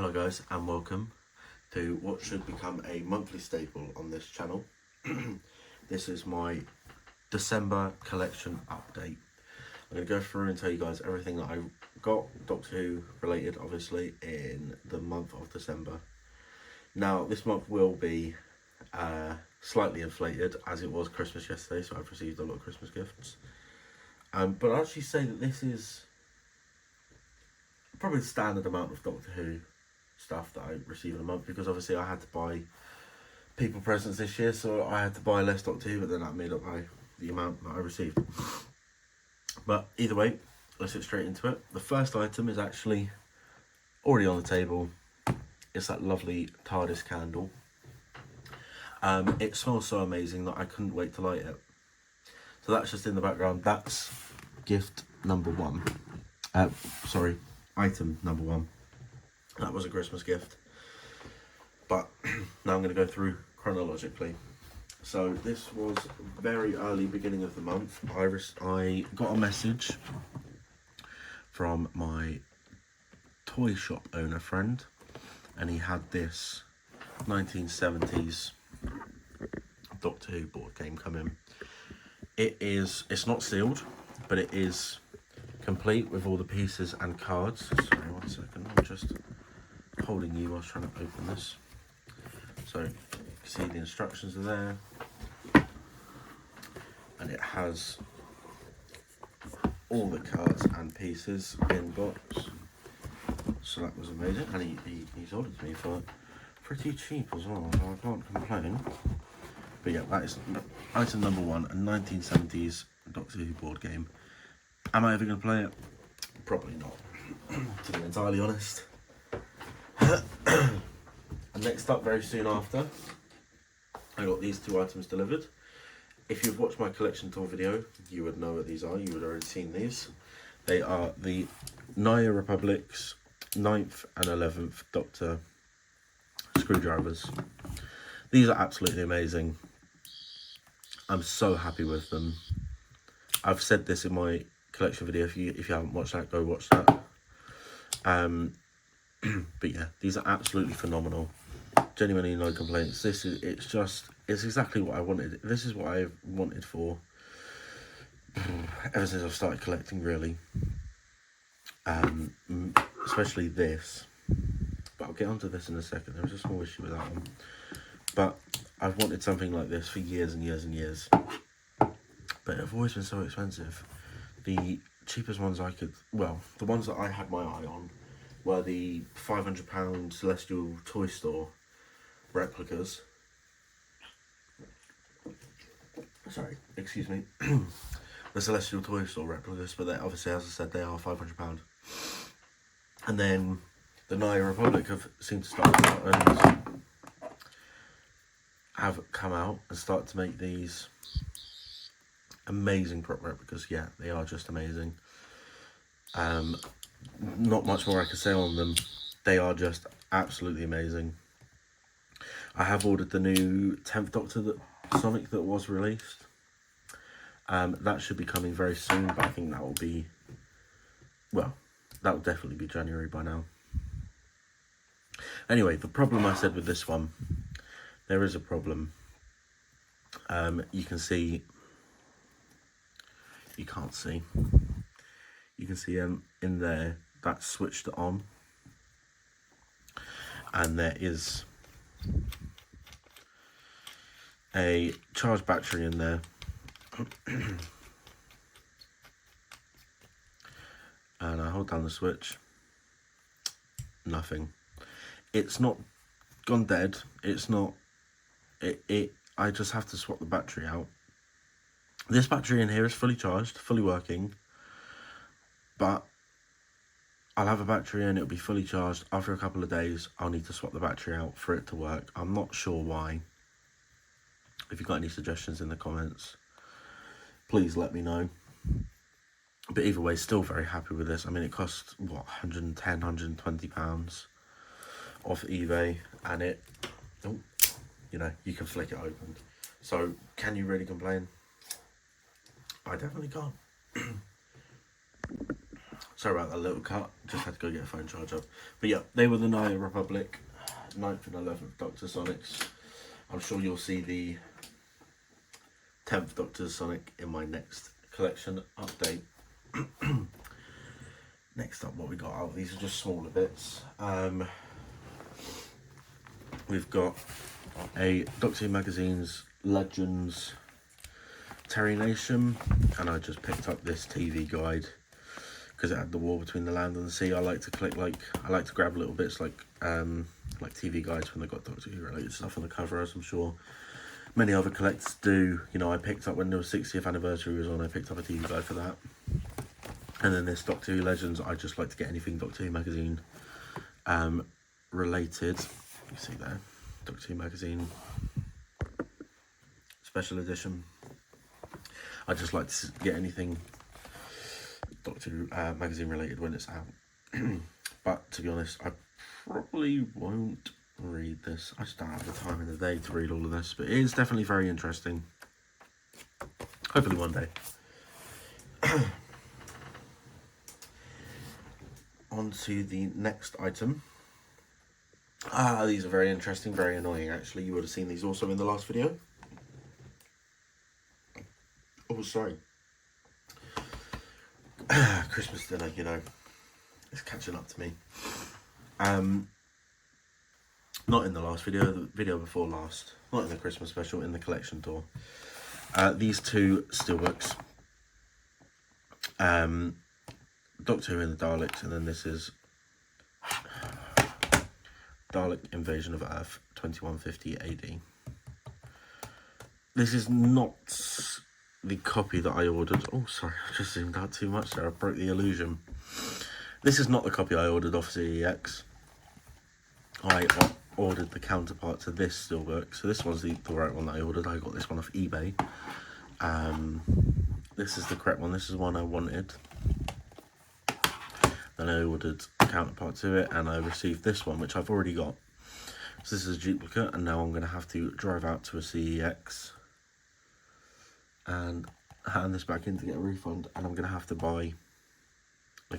Hello guys and welcome to what should become a monthly staple on this channel. This is my December collection update. I'm going to go through and tell you guys everything that I got Doctor Who related, obviously, in the month of December. Now this month will be slightly inflated as it was Christmas yesterday, so I've received a lot of Christmas gifts. But I'd actually say that this is probably the standard amount of Doctor Who stuff that I receive in a month, because obviously I had to buy people presents this year, so I had to buy less Doctor Who, but then that made up the amount that I received. But either way, let's get straight into it. The first item is actually already on the table. It's that lovely TARDIS candle. It smells so amazing that I couldn't wait to light it. So that's just in the background. That's gift number one. Item number one. That was a Christmas gift. But now I'm going to go through chronologically. So this was very early beginning of the month. I got a message from my toy shop owner friend, and he had this 1970s Doctor Who board game come in. It's not sealed, but it is complete with all the pieces and cards. Sorry, 1 second, I'm just holding you whilst trying to open this. So you can see the instructions are there, and it has all the cards and pieces in box. So that was amazing, and he sold it to me for pretty cheap as well, so I can't complain. But yeah, that is item number one, a 1970s Doctor Who board game. Am I ever going to play it? Probably not, to be entirely honest. And next up, very soon after, I got these two items delivered. If you've watched my collection tour video, you would know what these are. You would have already seen these. They are the Naya Republic's 9th and 11th Doctor screwdrivers. These are absolutely amazing. I'm so happy with them. I've said this in my collection video. If you haven't watched that, go watch that. But yeah, these are absolutely phenomenal. Genuinely no complaints. It's exactly what I wanted. This is what I've wanted for ever since I've started collecting, really. Especially this. But I'll get onto this in a second. There was a small issue with that one. But I've wanted something like this for years and years and years. But they've always been so expensive. The cheapest ones the ones that I had my eye on were the £500 Celestial Toy Store replicas. Sorry, excuse me. The Celestial Toy Store replicas, but obviously, as I said, they are £500. And then the Naya Republic seemed to start out and have come out and start to make these amazing prop replicas. Yeah, they are just amazing. Not much more I can say on them. They are just absolutely amazing. I have ordered the new 10th Doctor Sonic that was released. That should be coming very soon, but I think that will be, well, that will definitely be January by now. Anyway, the problem I said with this one, there is a problem. You can see, you can't see. You can see in there, that's switched on. And there is a charged battery in there. And I hold down the switch. Nothing. It's not gone dead. It's not. I just have to swap the battery out. This battery in here is fully charged, fully working. But I'll have a battery and it'll be fully charged. After a couple of days, I'll need to swap the battery out for it to work. I'm not sure why. If you've got any suggestions in the comments, please let me know. But either way, still very happy with this. I mean, it cost, what, £110, £120 off eBay. And it, you can flick it open. So, can you really complain? I definitely can't. Sorry about that little cut, just had to go get a phone charger. But yeah, they were the Naya Republic 9th and 11th Doctor Sonics. I'm sure you'll see the 10th Doctor Sonic in my next collection update. Next up, what we got out, these are just smaller bits. We've got a Doctor Who Magazine's Legends Terry Nation, and I just picked up this TV guide because it had the war between the land and the sea. I like to collect, I like to grab little bits like TV guides when they've got Doctor Who related stuff on the cover, as I'm sure many other collectors do. You know, I picked up when the 60th anniversary was on, I picked up a TV guide for that. And then this Doctor Who Legends, I just like to get anything Doctor Who Magazine related. You see there, Doctor Who Magazine Special Edition. I just like to get anything Doctor Who Magazine related when it's out. But to be honest, I probably won't read this. I just don't have the time in the day to read all of this, but it is definitely very interesting. Hopefully one day. On to the next item. These are very interesting, very annoying actually. You would have seen these also in the last video. Oh, sorry. Christmas dinner, you know, it's catching up to me. Not in the last video, the video before last. Not in the Christmas special, in the collection tour. These two steelbooks. Doctor Who and the Daleks, and then this is Dalek Invasion of Earth, 2150 AD. This is not the copy that I ordered. Oh, sorry, I just zoomed out too much there. I broke the illusion. This is not the copy I ordered off CEX. I ordered the counterpart to this steelbook. So this one's the right one that I ordered. I got this one off eBay. This is the correct one. This is one I wanted. Then I ordered a counterpart to it, and I received this one, which I've already got. So this is a duplicate, and now I'm going to have to drive out to a CEX and hand this back in to get a refund, and I'm going to have to buy the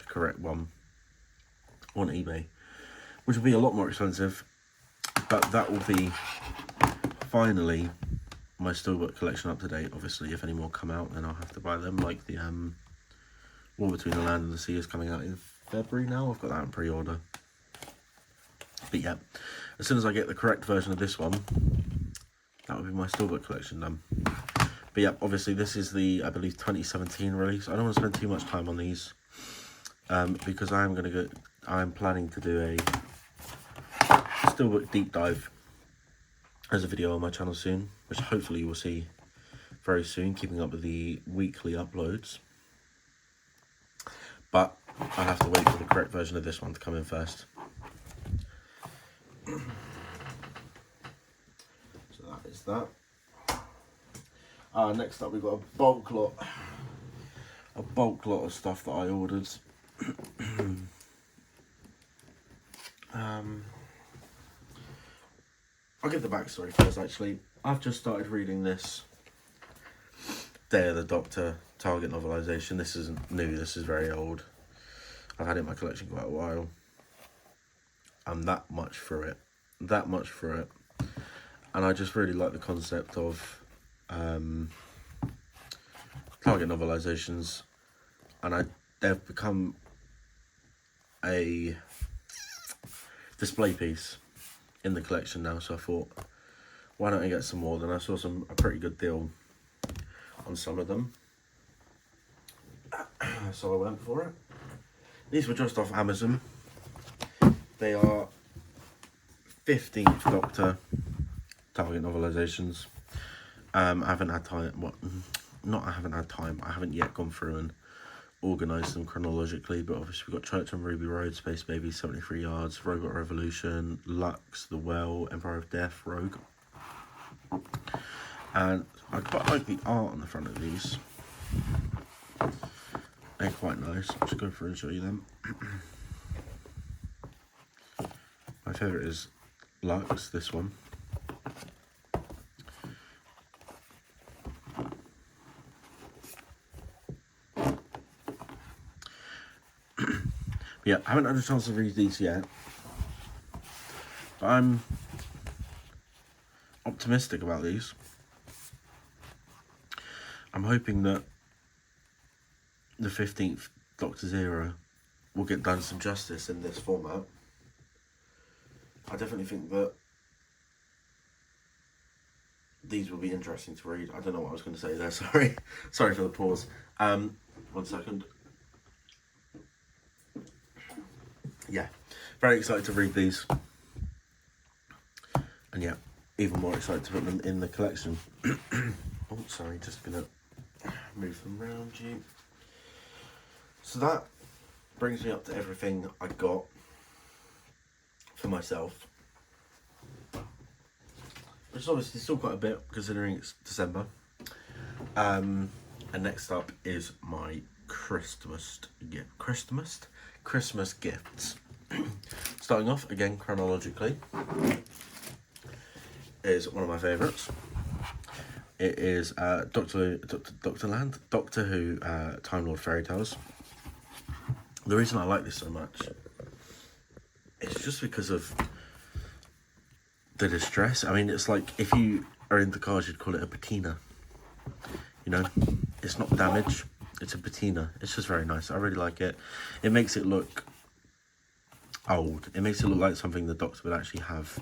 correct one on eBay, which will be a lot more expensive, but that will be finally my steelbook collection up to date. Obviously, if any more come out, then I'll have to buy them, like the War Between the Land and the Sea is coming out in February now. I've got that in pre-order. But yeah, as soon as I get the correct version of this one, that would be my steelbook collection done. But yeah, obviously this is the, I believe, 2017 release. I don't want to spend too much time on these because I'm planning to do a steelbook deep dive as a video on my channel soon, which hopefully you will see very soon, keeping up with the weekly uploads. But I'll have to wait for the correct version of this one to come in first. So that is that. Next up, we've got a bulk lot of stuff that I ordered. I'll give the backstory first. Actually, I've just started reading this Day of the Doctor Target novelisation. This isn't new. This is very old. I've had it in my collection quite a while. I'm that much through it, and I just really like the concept of Target novelisations, and they've become a display piece in the collection now. So I thought, why don't I get some more? Then I saw a pretty good deal on some of them, so I went for it. These were just off Amazon. They are 15th Doctor Target novelisations. I haven't had time. I haven't yet gone through and organised them chronologically. But obviously we've got Church on Ruby Road, Space Baby, 73 Yards, Robot Revolution, Lux, The Well, Empire of Death, Rogue. And I quite like the art on the front of these. They're quite nice. I'll just go through and show you them. My favourite is Lux, this one. Yeah, I haven't had a chance to read these yet. But I'm optimistic about these. I'm hoping that the 15th Doctor's era will get done some justice in this format. I definitely think that these will be interesting to read. I don't know what I was going to say there, sorry. Sorry for the pause. 1 second. Yeah, very excited to read these. And yeah, even more excited to put them in the collection. Oh, sorry, just going to move them around you. So that brings me up to everything I got for myself. Which is obviously still quite a bit, considering it's December. And next up is my Christmas gifts. Starting off, again, chronologically, is one of my favourites. It is Doctor Who, Time Lord Fairy Tales. The reason I like this so much is just because of the distress. I mean, it's like if you are into cars, you'd call it a patina. You know, it's not damage, it's a patina. It's just very nice. I really like it. It makes it look old. It makes it look like something the Doctor would actually have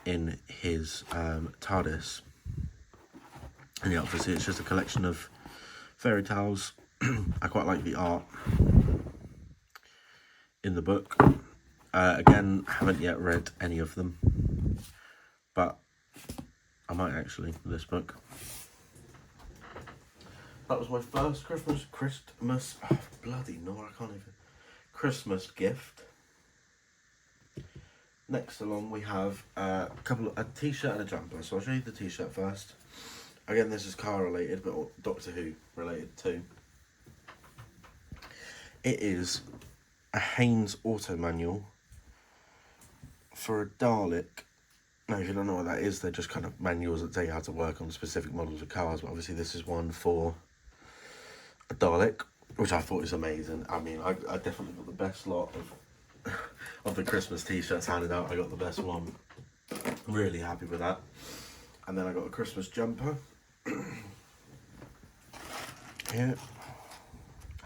in his TARDIS. And yeah, obviously it's just a collection of fairy tales. I quite like the art in the book. Again, haven't yet read any of them, but I might actually for this book. That was my first Christmas, oh, bloody no, I can't even, Christmas gift. Next along we have a t-shirt and a jumper. So I'll show you the t-shirt first. Again, this is car related, but Doctor Who related too. It is a Haynes auto manual for a Dalek. Now, if you don't know what that is, they're just kind of manuals that tell you how to work on specific models of cars. But obviously, this is one for a Dalek, which I thought was amazing. I mean, I definitely got the best lot of the Christmas t-shirts handed out. I got the best one. I'm really happy with that. And then I got a Christmas jumper. Here.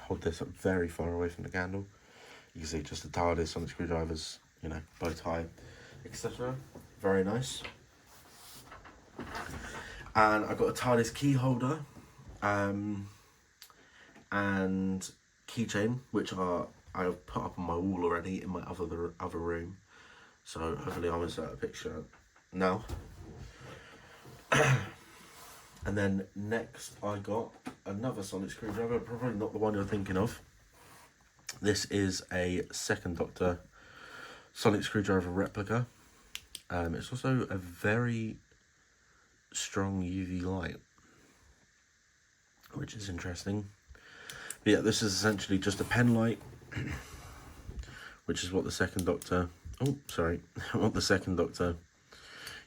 Hold this up very far away from the candle. You can see just the TARDIS, sonic screwdrivers, you know, bow tie, etc. Very nice. And I got a TARDIS key holder and keychain, which I've put up on my wall already in my other room. So hopefully I'll insert a picture now. And then next I got another sonic screwdriver, probably not the one you're thinking of. This is a second Doctor sonic screwdriver replica. It's also a very strong UV light, which is interesting. But yeah, this is essentially just a pen light, which is what the second Doctor, what the second Doctor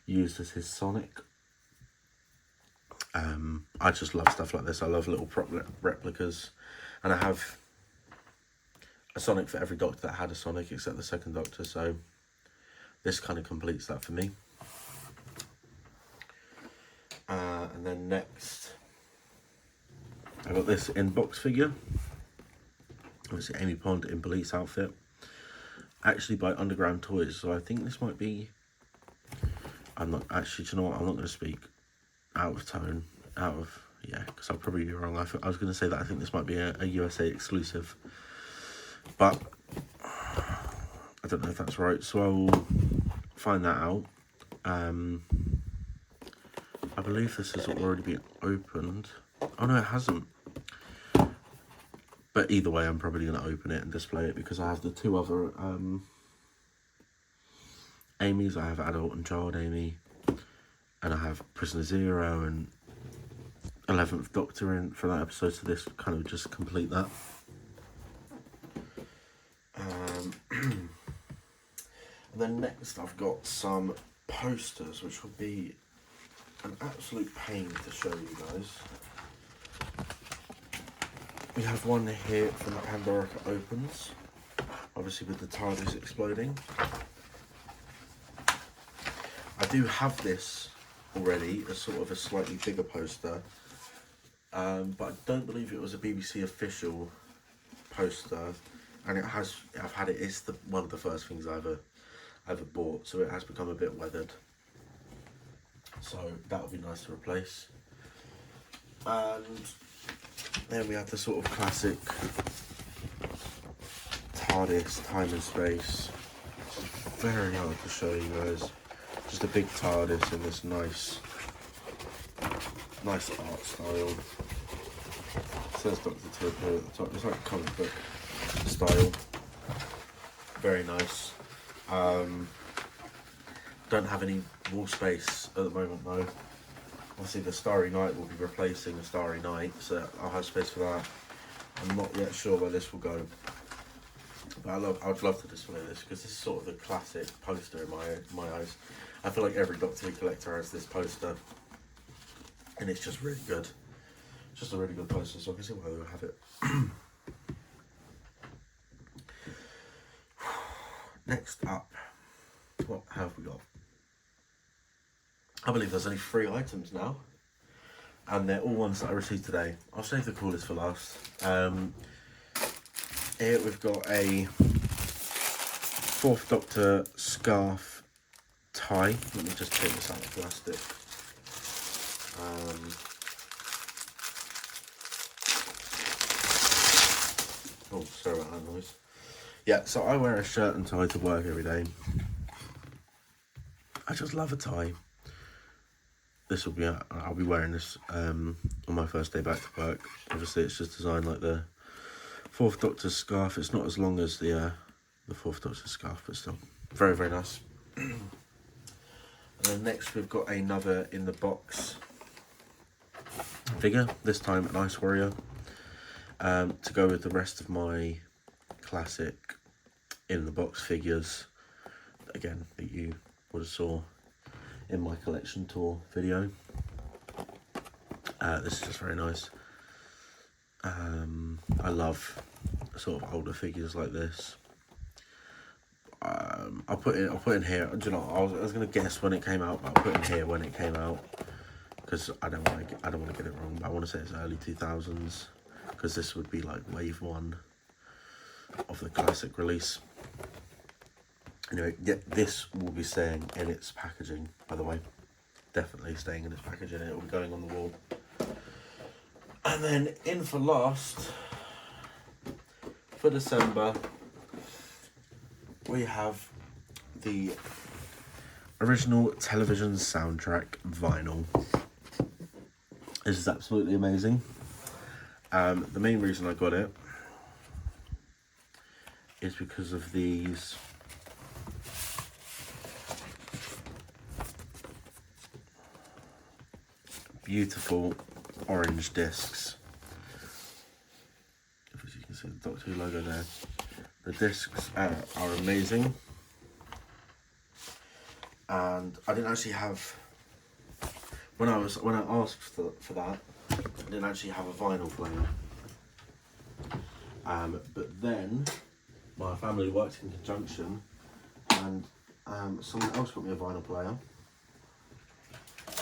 used as his sonic. I just love stuff like this. I love little prop replicas, and I have a sonic for every Doctor that had a sonic except the second Doctor, so this kind of completes that for me. And then next I got this in-box figure. Obviously Amy Pond in police outfit, actually by Underground Toys, so I think this might be, I'm not actually, do you know what, I'm not going to speak out of tone, because I'll probably be wrong. I was going to say that I think this might be a USA exclusive, but I don't know if that's right, so I'll find that out. I believe this has already been opened. Oh no, it hasn't. But either way, I'm probably going to open it and display it, because I have the two other Amy's. I have Adult and Child Amy, and I have Prisoner Zero and 11th Doctor in for that episode, so this kind of just complete that. And then next I've got some posters, which will be an absolute pain to show you guys. We have one here from Pandora Opens, obviously with the TARDIS exploding. I do have this already as sort of a slightly bigger poster, but I don't believe it was a BBC official poster, and I've had it. It's one of the first things I ever bought, so it has become a bit weathered. So that would be nice to replace. And then we have the sort of classic TARDIS, time and space. It's very hard to show you guys. Just a big TARDIS in this nice art style. It says Dr. Topper at the top. It's like a comic book style. Very nice. Don't have any wall space at the moment though. Obviously the Starry Night will be replacing the Starry Night, so I'll have space for that. I'm not yet sure where this will go, but I'd love to display this because this is sort of the classic poster in my eyes. I feel like every Doctor Who collector has this poster, and it's just really good. Just a really good poster, so I can see why they'll have it. Next up, what have we got? I believe there's only 3 items now, and they're all ones that I received today. I'll save the coolest for last. Here we've got a 4th Doctor scarf tie. Let me just take this out of plastic. Oh, sorry about that noise. Yeah, so I wear a shirt and tie to work every day. I just love a tie. I'll be wearing this on my first day back to work. Obviously it's just designed like the 4th Doctor's scarf. It's not as long as the 4th Doctor's scarf, but still very, very nice. And then next we've got another in the box figure, this time an Ice Warrior, to go with the rest of my classic in the box figures, again, that you would have saw in my collection tour video. This is just very nice. I love sort of older figures like this. I'll put in here. Do you know, I was gonna guess when it came out, but I'll put in here when it came out because I don't want to get it wrong. But I want to say it's early 2000s because this would be like wave 1 of the classic release. Anyway, yeah, this will be staying in its packaging, by the way. Definitely staying in its packaging. It will be going on the wall. And then in for last, for December, we have the original television soundtrack vinyl. This is absolutely amazing. The main reason I got it is because of these beautiful orange discs. As you can see the Doctor Who logo there. The discs are amazing, and I didn't actually have, when I asked for that, I didn't actually have a vinyl player. But then my family worked in conjunction, and someone else got me a vinyl player.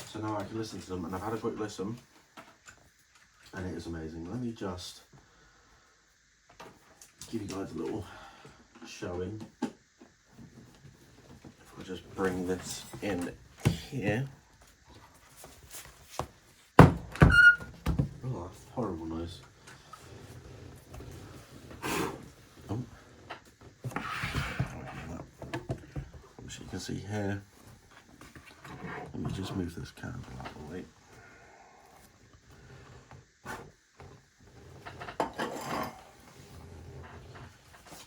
So now I can listen to them, and I've had a quick listen, and it is amazing. Let me just give you guys a little showing. If I just bring this in here. Oh, horrible noise. Oh. As you can see here, let me just move this candle out of the way.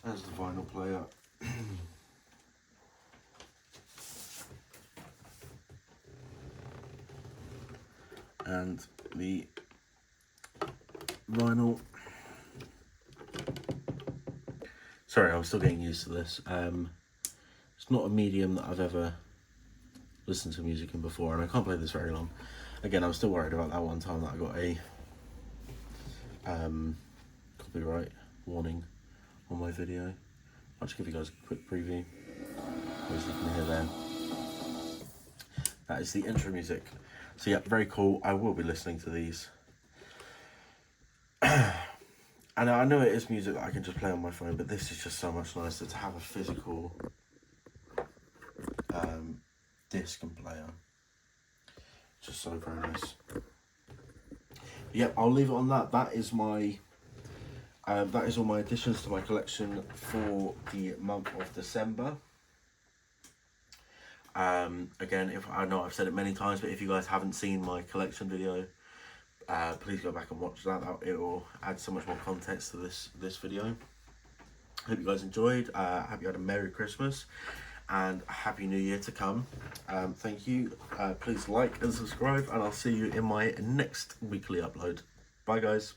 There's the vinyl player. And the vinyl. Sorry, I'm still getting used to this. It's not a medium that I've ever listened to music in before, and I can't play this very long. Again, I'm still worried about that one time that I got a copyright warning on my video. I'll just give you guys a quick preview, as you can hear there. That is the intro music. So yeah, very cool. I will be listening to these. And I know it is music that I can just play on my phone, but this is just so much nicer to have a physical disc and player. Just so very nice. Yep, I'll leave it on that. That is my that is all my additions to my collection for the month of December. Again, if I know I've said it many times, but if you guys haven't seen my collection video, please go back and watch that. It will add so much more context to this video. Hope you guys enjoyed. Hope you had a Merry Christmas and a Happy New Year to come. Thank you. Please like and subscribe, and I'll see you in my next weekly upload. Bye guys.